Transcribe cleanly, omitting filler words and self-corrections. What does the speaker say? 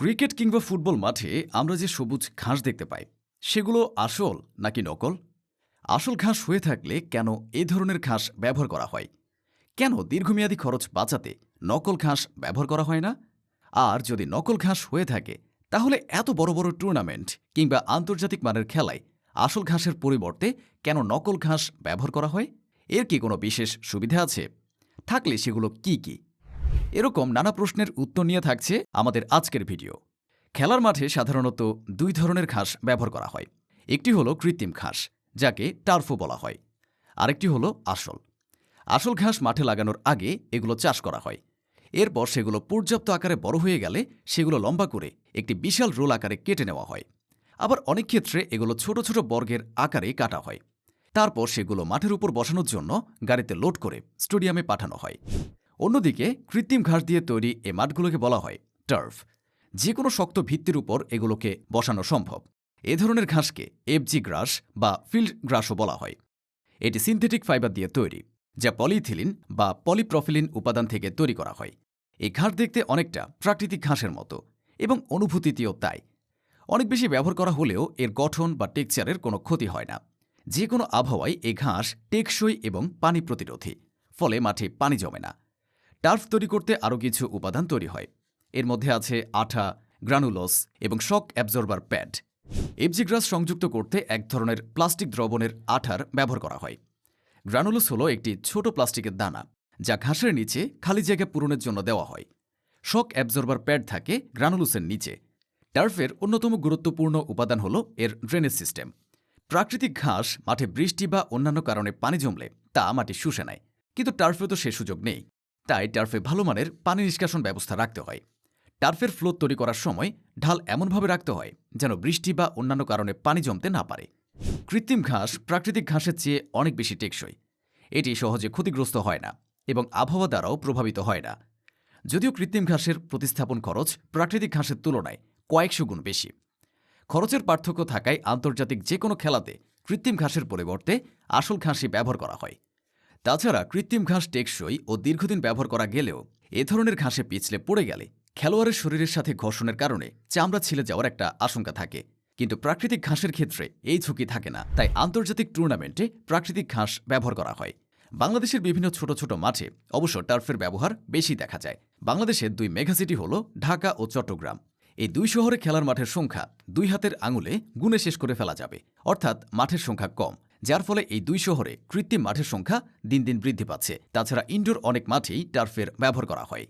Cricket কিংবা football মাঠে আমরা যে সবুজ ঘাস দেখতে পাই সেগুলো আসল নাকি নকল? আসল ঘাস হয়ে থাকলে কেন এই ধরনের ঘাস ব্যবহার করা হয়? কেন দীর্ঘমেয়াদী খরচ বাঁচাতে নকল ঘাস ব্যবহার করা হয় না? আর যদি নকল ঘাস হয়ে থাকে তাহলে এত বড় বড় টুর্নামেন্ট কিংবা আন্তর্জাতিক মানের খেলায় আসল ঘাসের পরিবর্তে কেন নকল ঘাস ব্যবহার করা হয়? এর কি কোনো বিশেষ সুবিধা আছে? থাকলে সেগুলো কি কি? এরকম নানা প্রশ্নের উত্তর নিয়ে থাকছে আমাদের আজকের ভিডিও। খেলার মাঠে সাধারণত দুই ধরনের ঘাস ব্যবহার করা হয়। একটি হলো কৃত্রিম ঘাস, যাকে টার্ফও বলা হয়। আরেকটি হলো আসল। আসল ঘাস মাঠে লাগানোর আগে এগুলো চাষ করা হয়। এরপর সেগুলো পর্যাপ্ত আকারে বড় হয়ে গেলে সেগুলো লম্বা করে একটি বিশাল রোল আকারে কেটে নেওয়া হয়। আবার অনেক ক্ষেত্রে এগুলো ছোট ছোট বর্গের আকারে কাটা হয়। তারপর সেগুলো মাঠের উপর বসানোর জন্য গাড়িতে লোড করে স্টেডিয়ামে পাঠানো হয়। অন্যদিকে কৃত্রিম ঘাস দিয়ে তৈরি এই মাঠগুলোকে বলা হয় টার্ফ। যে কোনো শক্ত ভিত্তির উপর এগুলোকে বসানো সম্ভব। এ ধরনের ঘাসকে এফজি গ্রাস বা ফিল্ড গ্রাসও বলা হয়। এটি সিনথেটিক ফাইবার দিয়ে তৈরি, যা পলিইথিলিন বা পলিপ্রফিলিন উপাদান থেকে তৈরি করা হয়। এই ঘাস দেখতে অনেকটা প্রাকৃতিক ঘাসের মতো এবং অনুভূতিতেও তাই। অনেক বেশি ব্যবহার করা হলেও এর গঠন বা টেক্সচারের কোনো ক্ষতি হয় না। যে কোনো আবহাওয়ায় এই ঘাস টেকসই এবং পানি প্রতিরোধী, ফলে মাঠে পানি জমে না। টার্ফ তৈরি করতে আরও কিছু উপাদান তৈরি হয়। এর মধ্যে আছে আঠা, গ্রানুলোস এবং শক অ্যাবজর্বার প্যাড। এফজি গ্রাস সংযুক্ত করতে এক ধরনের প্লাস্টিক দ্রবণের আঠার ব্যবহার করা হয়। গ্রানুলোস হলো একটি ছোট প্লাস্টিকের দানা, যা ঘাসের নিচে খালি জায়গা পূরণের জন্য দেওয়া হয়। শক অ্যাবজর্বার প্যাড থাকে গ্রানুলোসের নিচে। টার্ফের অন্যতম গুরুত্বপূর্ণ উপাদান হল এর ড্রেনেজ সিস্টেম। প্রাকৃতিক ঘাস মাঠে বৃষ্টি বা অন্যান্য কারণে পানি জমলে তা মাটি শুষে নেয়, কিন্তু টার্ফে তো সে সুযোগ নেই। তাই টার্ফে ভালো মানের পানি নিষ্কাশন ব্যবস্থা রাখতে হয়। টার্ফের ফ্লোর তৈরি করার সময় ঢাল এমনভাবে রাখতে হয় যেন বৃষ্টি বা অন্যান্য কারণে পানি জমতে না পারে। কৃত্রিম ঘাস প্রাকৃতিক ঘাসের চেয়ে অনেক বেশি টেকসই। এটি সহজে ক্ষতিগ্রস্ত হয় না এবং আবহাওয়া দ্বারাও প্রভাবিত হয় না। যদিও কৃত্রিম ঘাসের প্রতিস্থাপন খরচ প্রাকৃতিক ঘাসের তুলনায় কয়েকশো গুণ বেশি। খরচের পার্থক্য থাকায় আন্তর্জাতিক যে কোনো খেলাতে কৃত্রিম ঘাসের পরিবর্তে আসল ঘাসই ব্যবহার করা হয়। তাছাড়া কৃত্রিম ঘাস টেকসই ও দীর্ঘদিন ব্যবহার করা গেলেও এ ধরনের ঘাসে পিছলে পড়ে গেলে খেলোয়াড়ের শরীরের সাথে ঘর্ষণের কারণে চামড়া ছিলে যাওয়ার একটা আশঙ্কা থাকে। কিন্তু প্রাকৃতিক ঘাসের ক্ষেত্রে এই ঝুঁকি থাকে না, তাই আন্তর্জাতিক টুর্নামেন্টে প্রাকৃতিক ঘাস ব্যবহার করা হয়। বাংলাদেশের বিভিন্ন ছোট ছোট মাঠে অবশ্য টার্ফের ব্যবহার বেশি দেখা যায়। বাংলাদেশের দুই মেগাসিটি হল ঢাকা ও চট্টগ্রাম। এই দুই শহরে খেলার মাঠের সংখ্যা দুই হাতের আঙুলে গুণে শেষ করে ফেলা যাবে, অর্থাৎ মাঠের সংখ্যা কম, যার ফলে এই দুই শহরে কৃত্রিম মাঠের সংখ্যা দিন দিন বৃদ্ধি পাচ্ছে। তাছাড়া ইনডোর অনেক মাঠেই টার্ফের ব্যবহার করা হয়।